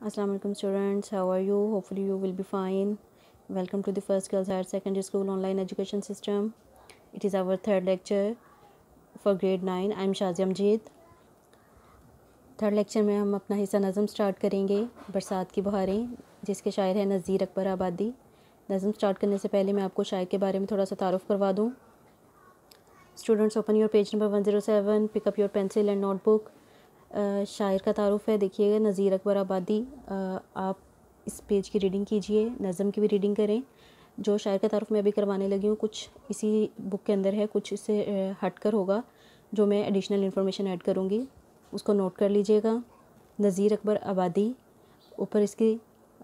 Assalamu alaikum students, how are you? Hopefully you will be fine. Welcome to the First Girls Higher Secondary School online education system. It is our third lecture for grade 9. I am Shazia Amjid. Third lecture में हम अपना हिस्सा नज़म start करेंगे, बरसात की बहारें, जिसके शायर हैं नज़ीर अकबर आबादी। नज़म स्टार्ट करने से पहले मैं आपको शायर के बारे में थोड़ा सा तारुफ करवा दूँ। Students open your page number 107, pick up your pencil and notebook. शायर का तारुफ है, देखिएगा नज़ीर अकबर आबादी। आप इस पेज की रीडिंग कीजिए, नज़म की भी रीडिंग करें। जो शायर का तारुफ मैं अभी करवाने लगी हूँ कुछ इसी बुक के अंदर है, कुछ इससे हट कर होगा जो मैं एडिशनल इन्फॉर्मेशन ऐड करूँगी, उसको नोट कर लीजिएगा। नज़ीर अकबर आबादी, ऊपर इसकी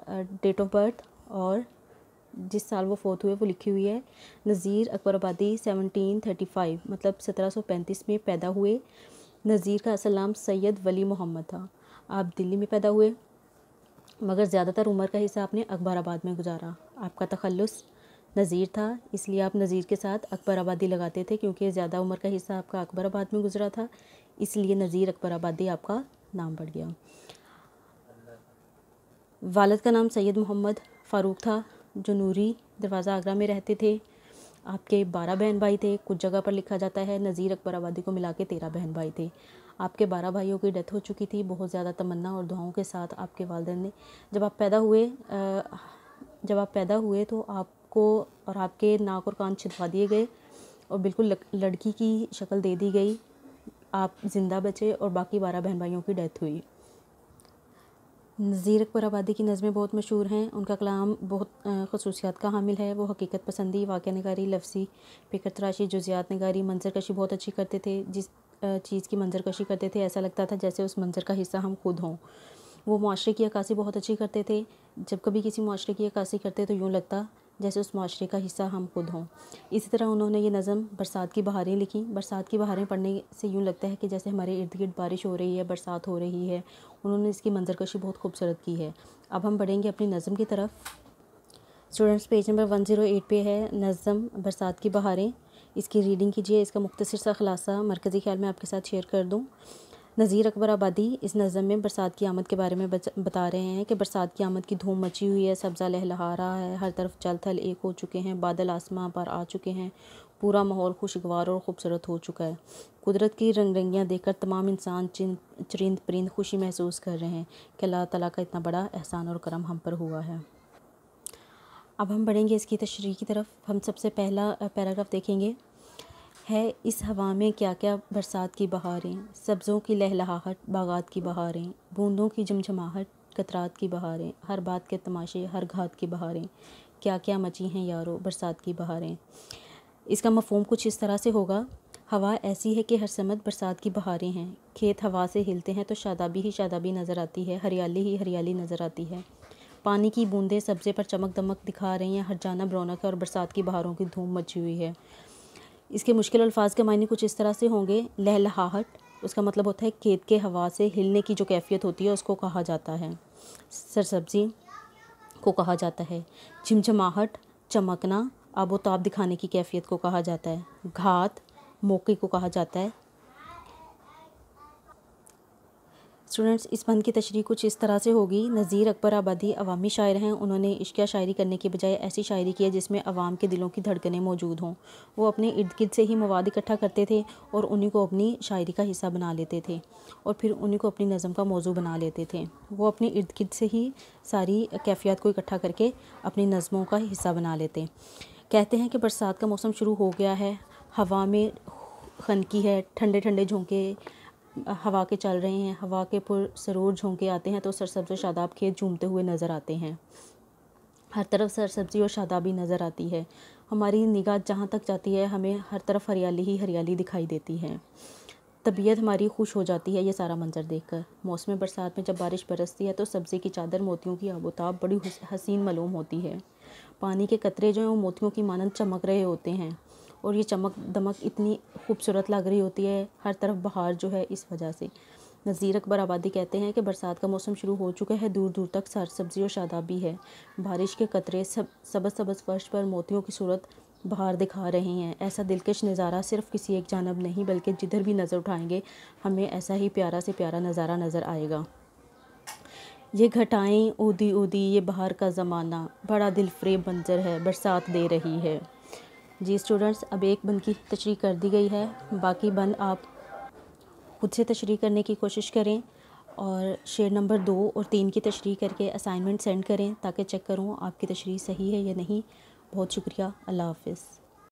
डेट ऑफ बर्थ और जिस साल वो फोत हुए वो लिखी हुई है। नज़ीर अकबर आबादी 1735 मतलब 1735 में पैदा हुए। नज़ीर का असल नाम सैयद वली मोहम्मद था। आप दिल्ली में पैदा हुए, मगर ज़्यादातर उम्र का हिस्सा आपने अकबराबाद में गुजारा। आपका तखल्लुस नज़ीर था, इसलिए आप नज़ीर के साथ अकबराबादी लगाते थे, क्योंकि ज़्यादा उम्र का हिस्सा आपका अकबराबाद में गुजरा था, इसलिए नज़ीर अकबराबादी आपका नाम बढ़ गया। वालिद का नाम सैयद मोहम्मद फ़ारूक था, जो नूरी दरवाज़ा आगरा में रहते थे। आपके 12 बहन भाई थे, कुछ जगह पर लिखा जाता है नज़ीर अकबर आबादी को मिला के 13 बहन भाई थे। आपके 12 भाइयों की डेथ हो चुकी थी। बहुत ज़्यादा तमन्ना और दुआओं के साथ आपके वालिदैन ने जब आप पैदा हुए तो आपको और आपके नाक और कान छिदवा दिए गए और बिल्कुल लड़की की शक्ल दे दी गई। आप ज़िंदा बचे और बाकी 12 बहन भाइयों की डेथ हुई। नज़ीर अकबर आबादी की नज़में बहुत मशहूर हैं। उनका कलाम बहुत खसूसियात का हामिल है। वो हकीकत पसंदी, वाक़या निगारी, लफ्ज़ी फ़िक्र तराशी, जुज़ियात निगारी, मंज़र कशी बहुत अच्छी करते थे। जिस चीज़ की मंज़र कशी करते थे ऐसा लगता था जैसे उस मंज़र का हिस्सा हम खुद हों। वो मुआशरे की अक्कासी बहुत अच्छी करते थे। जब कभी किसी मुआशरे की अक्कासी करते तो यूँ लगता जैसे उस मुआशरे का हिस्सा हम खुद हों। इसी तरह उन्होंने ये नज़म बरसात की बहारें लिखी। बरसात की बहारें पढ़ने से यूँ लगता है कि जैसे हमारे इर्द गिर्द बारिश हो रही है, बरसात हो रही है। उन्होंने इसकी मंजरकशी बहुत खूबसूरत की है। अब हम बढ़ेंगे अपनी नज़म की तरफ। स्टूडेंट्स पेज नंबर 108 पे है नज़म बरसात की बहारें। इसकी रीडिंग कीजिए। इसका मुख्तसर सा खुलासा मरकज़ी ख्याल में आपके साथ शेयर कर दूँ। नज़ीर अकबर आबादी इस नज़म में बरसात की आमद के बारे में बता रहे हैं कि बरसात की आमद की धूम मची हुई है, सब्ज़ा लहलहा रहा है, हर तरफ जल थल एक हो चुके हैं, बादल आसमां पर आ चुके हैं, पूरा माहौल खुशगवार और ख़ूबसूरत हो चुका है। कुदरत की रंगरंगियाँ देखकर तमाम इंसान चरिंद परिंद खुशी महसूस कर रहे हैं कि अल्लाह ताला का इतना बड़ा एहसान और करम हम पर हुआ है। अब हम बढ़ेंगे इसकी तशरीह की तरफ। हम सबसे पहला पैराग्राफ देखेंगे है। इस हवा में क्या क्या बरसात की बहारें, सब्ज़ों की लहलहाहट, बागात की बहारें, बूंदों की झमझमाहट, कतरात की बहारें, हर बात के तमाशे, हर घात की बहारें, क्या क्या मची हैं यारो बरसात की बहारें। इसका मफ़हूम कुछ इस तरह से होगा। हवा ऐसी है कि हर समत बरसात की बहारें हैं। खेत हवा से हिलते हैं तो शादाबी ही शादाबी नज़र आती है, हरियाली ही हरियाली नज़र आती है। पानी की बूंदें सब्ज़े पर चमक दमक दिखा रही हैं, हर जानब रौनक है और बरसात की बहारों की धूम मची हुई है। इसके मुश्किल अल्फाज के मायने कुछ इस तरह से होंगे। लहलहाहट, उसका मतलब होता है खेत के हवा से हिलने की जो कैफियत होती है उसको कहा जाता है। सरसब्जी को कहा जाता है। झमझमाहट, चमकना, आबोताब दिखाने की कैफियत को कहा जाता है। घात, मौके को कहा जाता है। स्टूडेंट्स इस बंद की तशरीह कुछ इस तरह से होगी। नज़ीर अकबर आबादी अवामी शायर हैं। उन्होंने इश्किया शायरी करने के बजाय ऐसी शायरी की है जिसमें अवाम के दिलों की धड़कनें मौजूद हों। वो अपने इर्द गिर्द से ही मवाद इकट्ठा करते थे और उन्हीं को अपनी शायरी का हिस्सा बना लेते थे और फिर उन्हीं को अपनी नज़म का मौजू बना लेते थे। वो अपने इर्द गिर्द से ही सारी कैफियत को इकट्ठा करके अपनी नज़मों का हिस्सा बना लेते। कहते हैं कि बरसात का मौसम शुरू हो गया है, हवा में खनकी है, ठंडे ठंडे झोंके हवा के चल रहे हैं, हवा के पुरसरूर झोंके आते हैं तो सरसब्ज़ और शादाब खेत झूमते हुए नज़र आते हैं। हर तरफ सरसब्ज़ी और शादाबी नज़र आती है। हमारी निगाह जहाँ तक जाती है हमें हर तरफ हरियाली ही हरियाली दिखाई देती है। तबीयत हमारी खुश हो जाती है ये सारा मंजर देखकर। मौसम बरसात में जब बारिश बरसती है तो सब्ज़ी की चादर मोतियों की आबोताब बड़ी हसीन मालूम होती है। पानी के कतरे जो हैं वो मोतियों की मानंद चमक रहे होते हैं और ये चमक दमक इतनी खूबसूरत लग रही होती है, हर तरफ बहार जो है इस वजह से। नज़ीर अकबर आबादी कहते हैं कि बरसात का मौसम शुरू हो चुका है, दूर दूर तक सब्ज़ी और शादाबी है। बारिश के कतरे सबज़ सबज़ फर्श पर मोतियों की सूरत बहार दिखा रहे हैं। ऐसा दिलकश नज़ारा सिर्फ़ किसी एक जानब नहीं बल्कि जिधर भी नज़र उठाएंगे हमें ऐसा ही प्यारा से प्यारा नज़ारा नज़र आएगा। ये घटाएं ऊदी ऊदी ये बाहर का ज़माना, बड़ा दिलफरेब मंजर है बरसात दे रही है। जी स्टूडेंट्स, अब एक बंद की तशरीह कर दी गई है, बाकी बंद आप खुद से तशरीह करने की कोशिश करें और शेर नंबर 2 और 3 की तशरीह करके असाइनमेंट सेंड करें ताकि चेक करूँ आपकी तशरीह सही है या नहीं। बहुत शुक्रिया, अल्लाह हाफ़िज़।